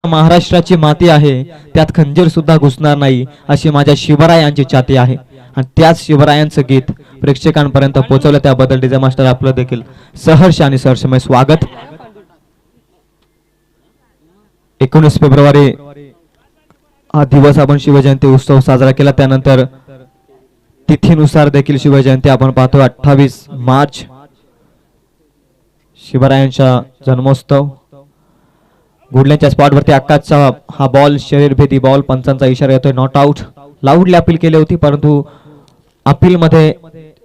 महाराष्ट्राची माती आहे त्यात खंजीर सुद्धा घुसणार नाही अशी माझ्या शिवरायांची छाती आहे आणि त्याच शिवरायांचं गीत प्रेक्षकांपर्यंत पोहोचवलं त्याबद्दल डीजे मास्टर आपलं देखील सहर्ष आणि सहर्षमय स्वागत। 19 फेब्रुवारी हा दिवस आपण शिवजयंती उत्सव साजरा केला, त्यानंतर तिथीनुसार देखील शिवजयंती आपण पाहतो 28 मार्च शिवरायांचा जन्मोत्सव। गुडल्यांच्या स्पॉटवरती आकाशचा हा बॉल शरीरभेदी बॉल, पंचांचा इशारा येतोय नॉट आउट। लाऊडली अपील केली होती परंतु अपील मध्ये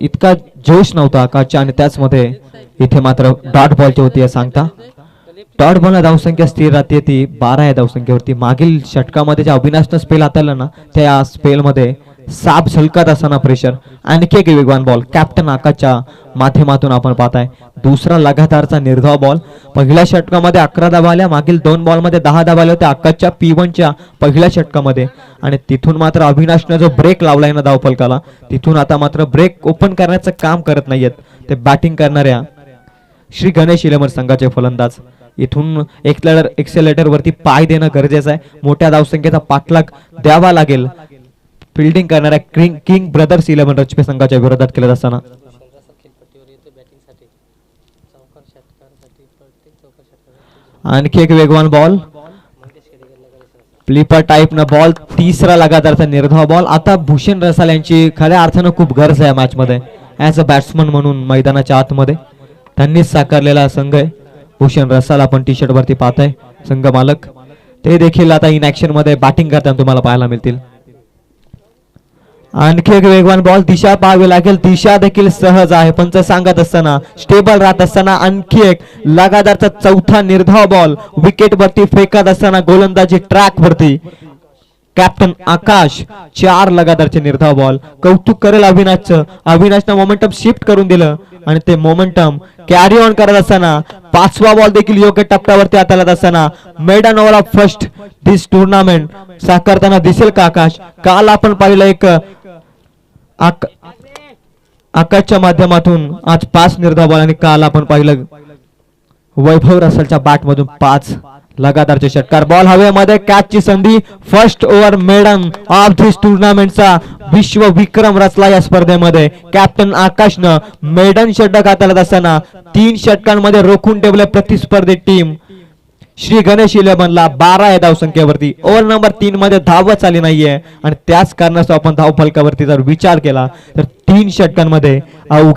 इतका जोश नव्हता आकाशच्या आणि त्याच मध्ये इथे मात्र डॉट बॉलची होती हे सांगता। डॉट बॉल धावसंख्या स्थिर राहते ती 12 या धावसंख्येवरती। मागील षटकामध्ये जे अविनाशनं स्पेल हाताळलं ना त्या स्पेल मध्ये साप झलकत असताना प्रेशर आणखी एक वेगवान बॉल कॅप्टन आकाशच्या माध्यमातून आपण पाहताय। दुसरा लगातारचा निर्धाव बॉल, पहिल्या षटकामध्ये 11 धावा आल्या, मागील 2 बॉल मध्ये 10 धावा आल्या होत्या आकाशच्या P1च्या पहिल्या षटकामध्ये आणि तिथून मात्र अविनाशने जो ब्रेक लावलाय ना धावफलकाला तिथून आता मात्र ब्रेक ओपन करण्याचं काम करत नाहीयेत ते बॅटिंग करणाऱ्या श्री गणेश इलेव्हन संघाचे फलंदाज। इथून एक्सेलेटर वरती पाय देणं गरजेचं आहे, मोठ्या धावसंख्येचा पाठलाग द्यावा लागेल फिल्डिंग करणाऱ्या किंग ब्रदर्स 11 रजपे संघाच्या विरोधात केलं असताना। आणखी एक वेगवान बॉल फ्लिपर टाइप न बॉल, तिसरा लगातारचा निर्धाव बॉल। आता भूषण रसाल यांची खऱ्या अर्थानं खूप गरज आहे मॅच मध्ये ऍज अ बॅट्समन म्हणून मैदानाच्या आतमध्ये त्यांनीच साकारलेला संघ आहे भूषण रसाल। आपण टी शर्ट वरती पाहताय संघ मालक, ते देखील आता इन ऍक्शन मध्ये बॅटिंग करताना तुम्हाला पाहायला मिळतील। आणखी एक वेगवान बॉल, दिशा पाहावी लागेल, दिशा देखील सहज आहे पंच सांगत असताना स्टेबल राहत असताना आणखी एक लगातारचा चौथा निर्धाव बॉल विकेट वरती फेकत असताना गोलंदाजी ट्रॅक वरती कॅप्टन आकाश 4 लगातारचे निर्धाव बॉल। कौतुक करेल अविनाशचं, अविनाशनं मोमेंटम शिफ्ट करून दिलं आणि ते मोमेंटम कॅरी ऑन करत असताना 5वा बॉल देखील योग्य टप्प्यावरती हाताळत असताना maiden over of first this tournament साकारताना दिसेल का आकाश? काल आपण पाहिलं एक आकाशच्या माध्यमातून आज 5 निर्धाव बॉल आणि काल आपण पाहिलं वैभव रसलच्या बॅट मधून 5 लगातारचे षटकार। बॉल हवेमध्ये कॅचची संधी, फर्स्ट ओव्हर मेडन ऑफ दिस टुर्नामेंटचा विश्व विक्रम रचला या स्पर्धेमध्ये। कॅप्टन आकाशनं मेडन षटक हाताळत असताना 3 षटकांमध्ये रोखून ठेवले प्रतिस्पर्धी टीम श्री गणेश 11ला 12 या धावसंख्येवरती। ओव्हर नंबर 3 मध्ये धावच आली नाहीये आणि त्याच कारणास्तव आपण धावफलकावरती जर विचार केला तर 3 षटकांमध्ये